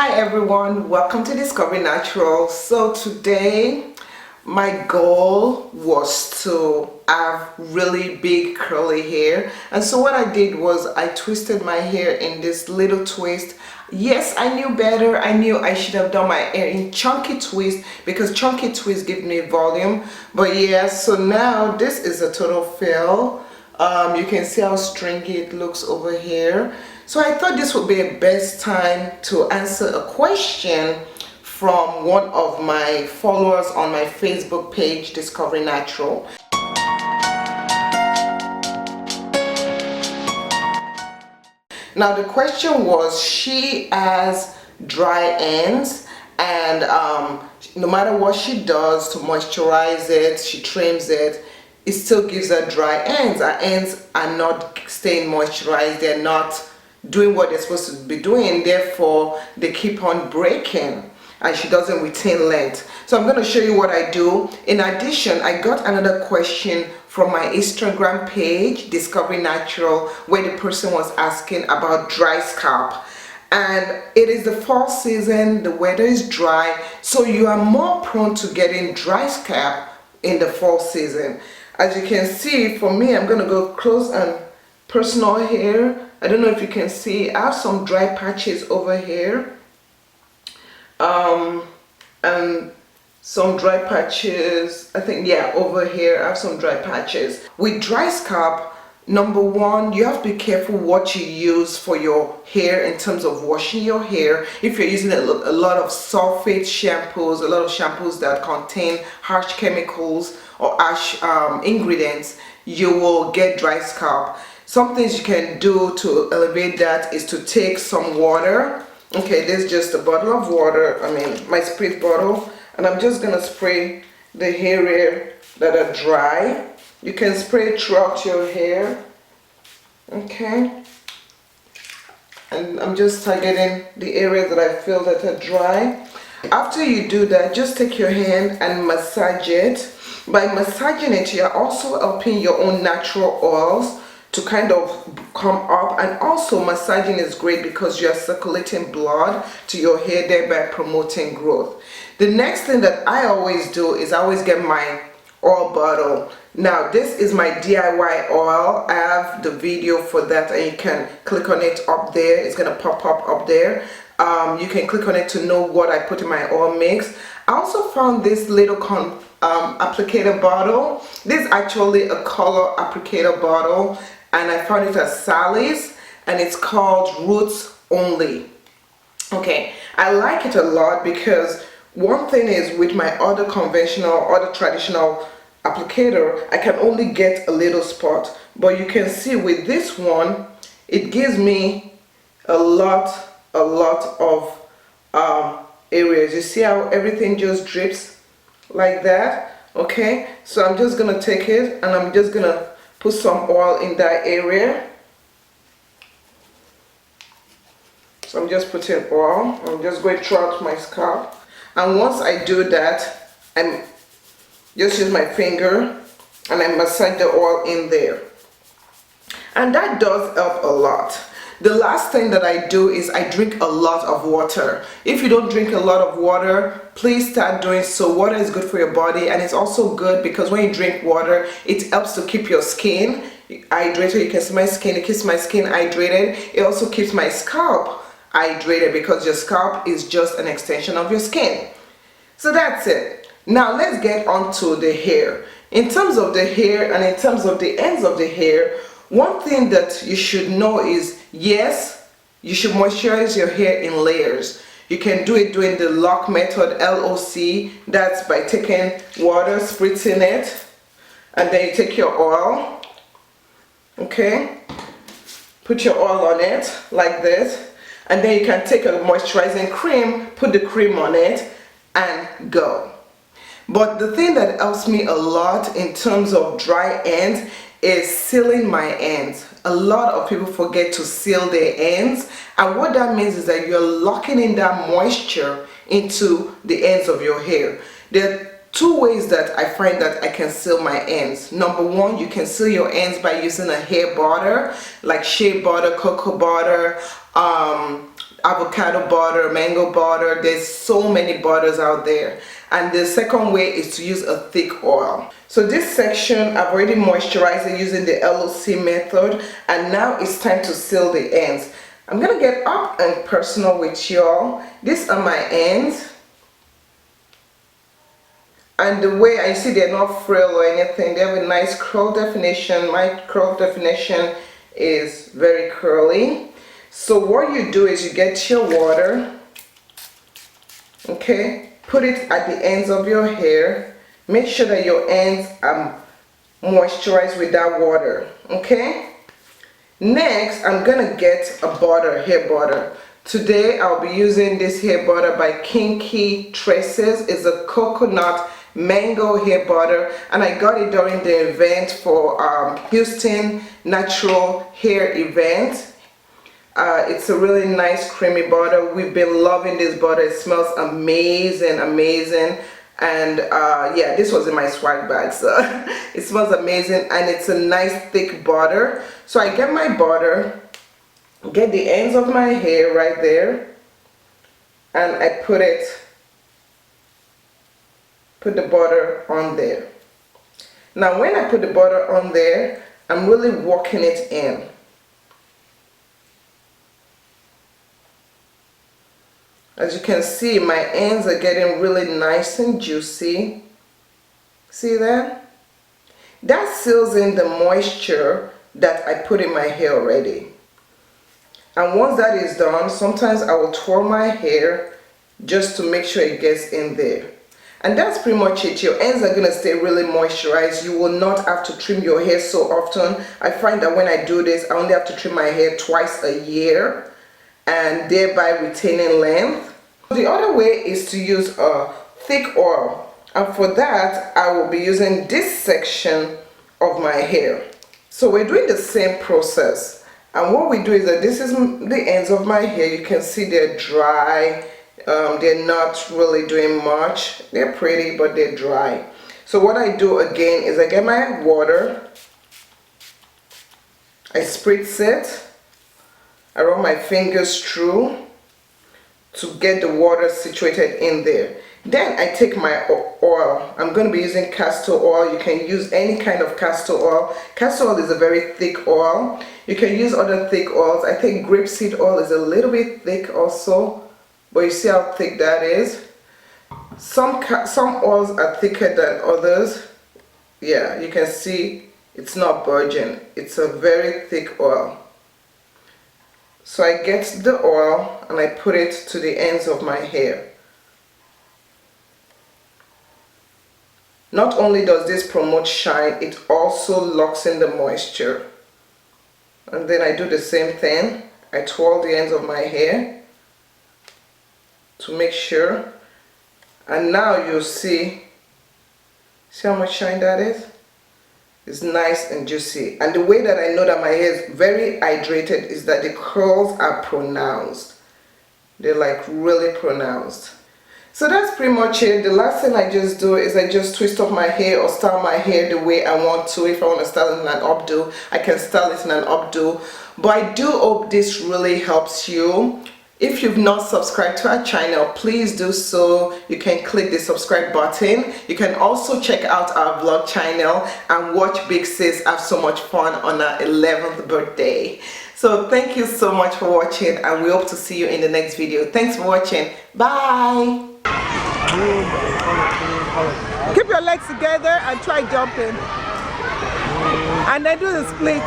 Hi everyone, welcome to Discover Natural. So today my goal was to have really big curly hair, and so what I did was I twisted my hair in this little twist. Yes, I knew better. I knew I should have done my hair in chunky twist because chunky twist give me volume, but yeah, so now this is a total fail. You can see how stringy it looks over here. So I thought this would be a best time to answer a question from one of my followers on my Facebook page, Discovery Natural. Now the question was, she has dry ends, and no matter what she does to moisturize it, she trims it, it still gives her dry ends. Her ends are not staying moisturized, they're not doing what they're supposed to be doing, therefore they keep on breaking and she doesn't retain length. So I'm going to show you what I do. In addition, I got another question from my Instagram page, Discovery Natural, where the person was asking about dry scalp. And it is the fall season, the weather is dry, so you are more prone to getting dry scalp in the fall season. As you can see, for me, I'm going to go close and personal here. I don't know if you can see, I have some dry patches over here. And some dry patches, I think, yeah, over here I have some dry patches. With dry scalp, number one, you have to be careful what you use for your hair in terms of washing your hair. If you're using a lot of sulfate shampoos, a lot of shampoos that contain harsh chemicals or harsh ingredients, you will get dry scalp. Some things you can do to elevate that is to take some water. Okay, this is just a bottle of water, my spray bottle, and I'm just gonna spray the hair that are dry. You can spray it throughout your hair, okay? And I'm just targeting the areas that I feel that are dry. After you do that, just take your hand and massage it. By massaging it, you're also helping your own natural oils to kind of come up, and also massaging is great because you're circulating blood to your hair, thereby promoting growth. The next thing that I always do is I always get my oil bottle. Now this is my DIY oil. I have the video for that and you can click on it up there. It's gonna pop up there. You can click on it to know what I put in my oil mix. I also found this little applicator bottle. This is actually a color applicator bottle, and I found it at Sally's, and it's called Roots Only. Okay, I like it a lot because one thing is, with my other conventional, other traditional applicator, I can only get a little spot, but you can see with this one, it gives me a lot of areas. You see how everything just drips like that? Okay, so I'm just gonna take it and I'm just gonna put some oil in that area. So I'm just putting oil. I'm just going throughout my scalp, and once I do that, I'm just use my finger and I massage the oil in there, and that does help a lot. The last thing that I do is I drink a lot of water. If you don't drink a lot of water, please start doing so. Water is good for your body, and it's also good because when you drink water, it helps to keep your skin hydrated. You can see my skin, it keeps my skin hydrated. It also keeps my scalp hydrated because your scalp is just an extension of your skin. So that's it. Now let's get on to the hair. In terms of the hair and in terms of the ends of the hair, one thing that you should know is, yes, you should moisturize your hair in layers. You can do it doing the lock method, LOC. That's by taking water, spritzing it, and then you take your oil, okay? Put your oil on it like this, and then you can take a moisturizing cream, put the cream on it, and go. But the thing that helps me a lot in terms of dry ends is sealing my ends. A lot of people forget to seal their ends, and what that means is that you're locking in that moisture into the ends of your hair. There are two ways that I find that I can seal my ends. Number one, you can seal your ends by using a hair butter like shea butter, cocoa butter, avocado butter, mango butter. There's so many butters out there. And the second way is to use a thick oil. So this section I've already moisturized it using the LOC method, and now it's time to seal the ends. I'm gonna get up and personal with y'all. These are my ends, and the way I see they're not frill or anything. They have a nice curl definition. My curl definition is very curly. So what you do is you get your water, okay, put it at the ends of your hair. Make sure that your ends are moisturized with that water, okay? Next, I'm gonna get a butter, hair butter. Today I'll be using this hair butter by Kinky Traces. It's a coconut mango hair butter, and I got it during the event for Houston Natural Hair event. It's a really nice creamy butter. We've been loving this butter. It smells amazing, amazing. And yeah, this was in my swag bag, so it smells amazing, and it's a nice thick butter. So I get my butter, get the ends of my hair right there, and I put the butter on there. Now when I put the butter on there, I'm really working it in. As you can see, my ends are getting really nice and juicy. See that? That seals in the moisture that I put in my hair already. And once that is done, sometimes I will twirl my hair just to make sure it gets in there. And that's pretty much it. Your ends are going to stay really moisturized. You will not have to trim your hair so often. I find that when I do this, I only have to trim my hair twice a year, and thereby retaining length. The other way is to use a thick oil, and for that I will be using this section of my hair. So we're doing the same process, and what we do is that this is the ends of my hair. You can see they're dry. They're not really doing much. They're pretty, but they're dry. So what I do again is I get my water, I spritz it, I run my fingers through to get the water situated in there. Then I take my oil. I'm going to be using castor oil. You can use any kind of castor oil. Castor oil is a very thick oil. You can use other thick oils. I think grapeseed oil is a little bit thick also, but you see how thick that is. Some oils are thicker than others. Yeah, you can see it's not virgin. It's a very thick oil. So I get the oil and I put it to the ends of my hair. Not only does this promote shine, it also locks in the moisture. And then I do the same thing. I twirl the ends of my hair to make sure. And now you'll see how much shine that is? It's nice and juicy. And the way that I know that my hair is very hydrated is that the curls are pronounced. They're like really pronounced. So that's pretty much it. The last thing I just do is I just twist up my hair or style my hair the way I want to. If I want to style it in an updo, I can style it in an updo. But I do hope this really helps you. If you've not subscribed to our channel, please do so. You can click the subscribe button. You can also check out our vlog channel and watch Big Sis have so much fun on her 11th birthday. So thank you so much for watching, and we hope to see you in the next video. Thanks for watching. Bye. Keep your legs together and try jumping. And then do the splits.